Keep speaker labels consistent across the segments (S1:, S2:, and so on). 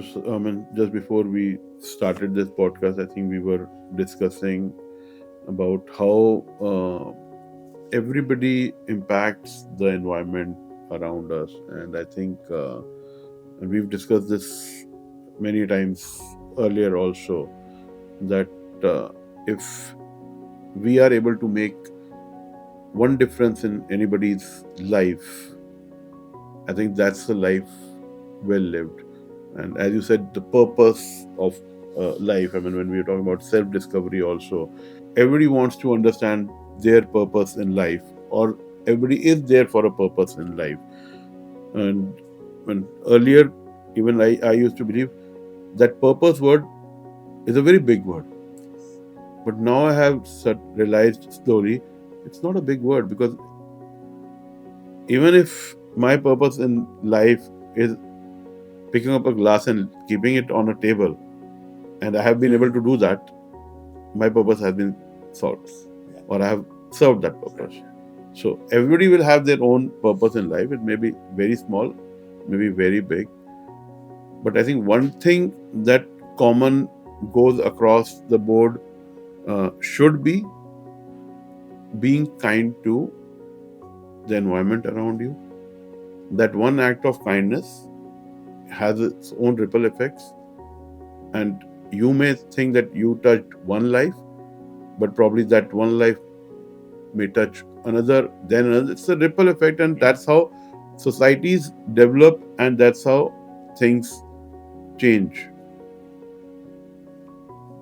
S1: just before we started this podcast, I think we were discussing about how everybody impacts the environment around us, and I think, and we've discussed this many times earlier also, that if we are able to make one difference in anybody's life, I think that's the life well lived. And as you said, the purpose of life, I mean, when we are talking about self discovery, also, everybody wants to understand their purpose in life, or everybody is there for a purpose in life. And when earlier, even I used to believe that purpose word is a very big word. But now I have realized slowly it's not a big word, because even if my purpose in life is picking up a glass and keeping it on a table, and I have been able to do that, my purpose has been solved, or I have served that purpose. So everybody will have their own purpose in life. It may be very small, maybe very big, but I think one thing that common goes across the board should be being kind to the environment around you. That one act of kindness has its own ripple effects, and you may think that you touched one life, but probably that one life may touch another, then another. It's a ripple effect, and that's how societies develop, and that's how things change.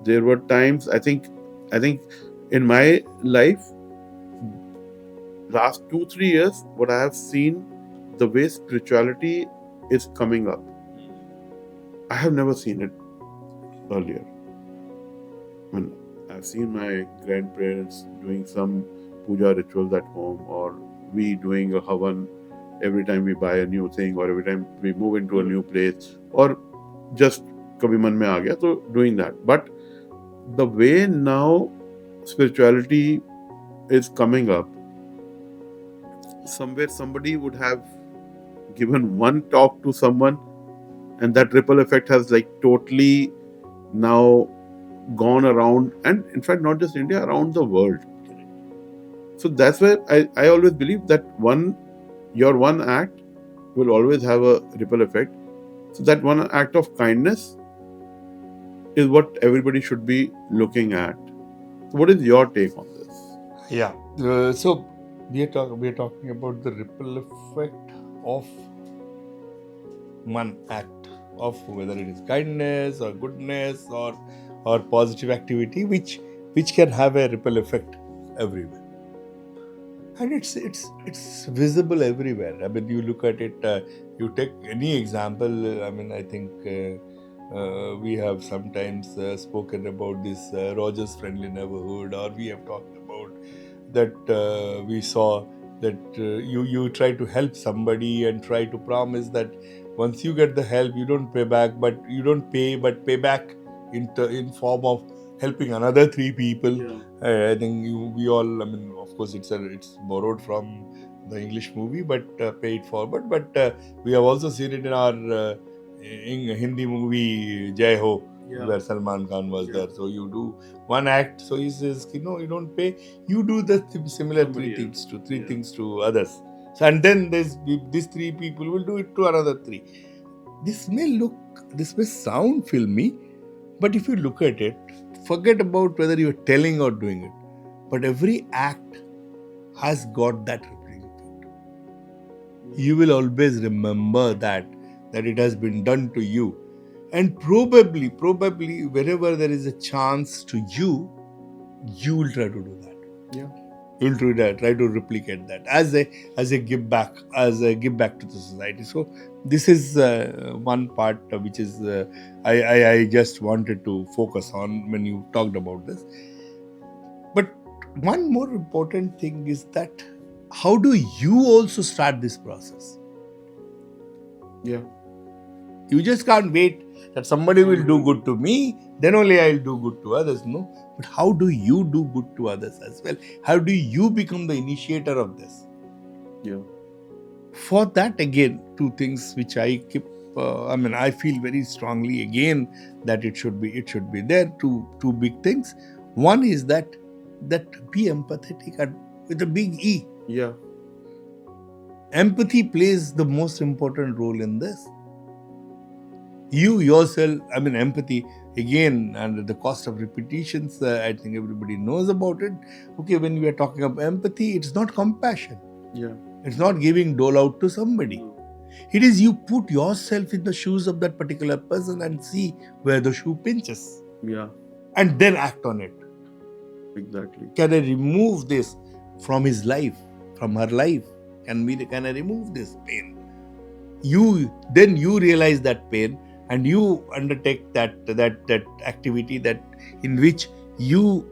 S1: There were times, I think in my life, last 2-3 years, what I have seen, the way spirituality is coming up, I have never seen it earlier. When I've seen my grandparents doing some puja rituals at home, or we doing a havan every time we buy a new thing, or every time we move into a new place, or just kabhi man mein aa gaya, so doing that. But the way now spirituality is coming up, somewhere somebody would have given one talk to someone, and that ripple effect has like totally now gone around, and in fact not just India, around the world. So that's where I always believe that your one act will always have a ripple effect. So that one act of kindness is what everybody should be looking at. So what is your take on this?
S2: Yeah. So we are talking about the ripple effect of one act, of whether it is kindness or goodness or positive activity, which can have a ripple effect everywhere, and it's visible everywhere. I mean, you look at it. You take any example. I mean, I think. We have sometimes spoken about this Rogers Friendly Neighborhood, or we have talked about that we saw that you try to help somebody and try to promise that once you get the help, you don't pay back, but you don't pay, but pay back in form of helping another 3 people. I think we all. I mean, of course, it's borrowed from the English movie, but paid forward. But we have also seen it in our in Hindi movie Jai Ho, where Salman Khan was there. So you do one act. So he says, you don't pay. You do the similar three things to others. So, and then these 3 people will do it to another 3. This may sound filmy, but if you look at it, forget about whether you're telling or doing it. But every act has got that rippling effect. You will always remember that it has been done to you, and probably wherever there is a chance to you will try to do that. You'll try to replicate that as a give back to the society. So this is one part which is I just wanted to focus on when you talked about this. But one more important thing is that how do you also start this process?
S1: Yeah.
S2: You just can't wait that somebody will do good to me, then only I'll do good to others. No. But how do you do good to others as well? How do you become the initiator of this?
S1: Yeah.
S2: For that, again, 2 things which I keep I feel very strongly again that it should be there. Two big things. One is that be empathetic with a big E.
S1: Yeah.
S2: Empathy plays the most important role in this. You yourself, empathy, again, under the cost of repetitions, I think everybody knows about it. Okay, when we are talking about empathy, it's not compassion.
S1: Yeah.
S2: It's not giving dole out to somebody. It is you put yourself in the shoes of that particular person and see where the shoe pinches.
S1: Yeah.
S2: And then act on it.
S1: Exactly.
S2: Can I remove this from his life, from her life? Can I remove this pain? You realize that pain, and you undertake that activity that in which you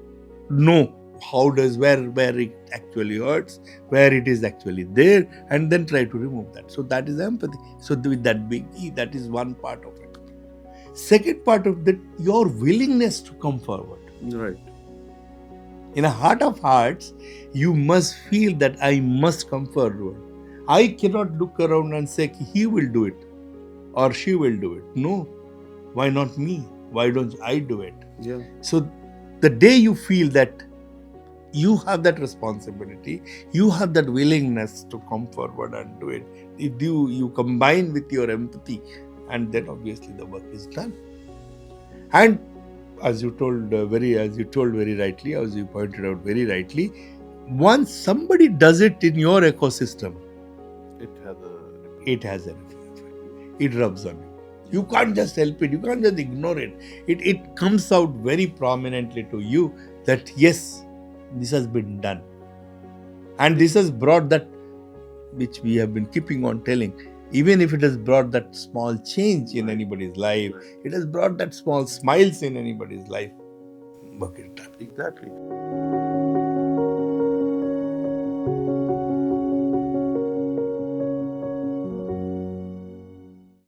S2: know where it actually hurts, where it is actually there, and then try to remove that. So that is empathy. So with that big E, that is one part of it. Second part of that, your willingness to come forward.
S1: Right.
S2: In a heart of hearts, you must feel that I must come forward. I cannot look around and say he will do it or she will do it. No. Why not me? Why don't I do it?
S1: Yeah.
S2: So the day you feel that you have that responsibility, you have that willingness to come forward and do it, if you combine with your empathy, and then obviously the work is done. And as you told very rightly, as you pointed out very rightly, once somebody does it in your ecosystem, it has an effect. It rubs on you. You can't just help it. You can't just ignore it. It comes out very prominently to you that yes, this has been done. And this has brought that, which we have been keeping on telling, even if it has brought that small change in anybody's life, it has brought that small smiles in anybody's life. Work is done.
S1: Exactly.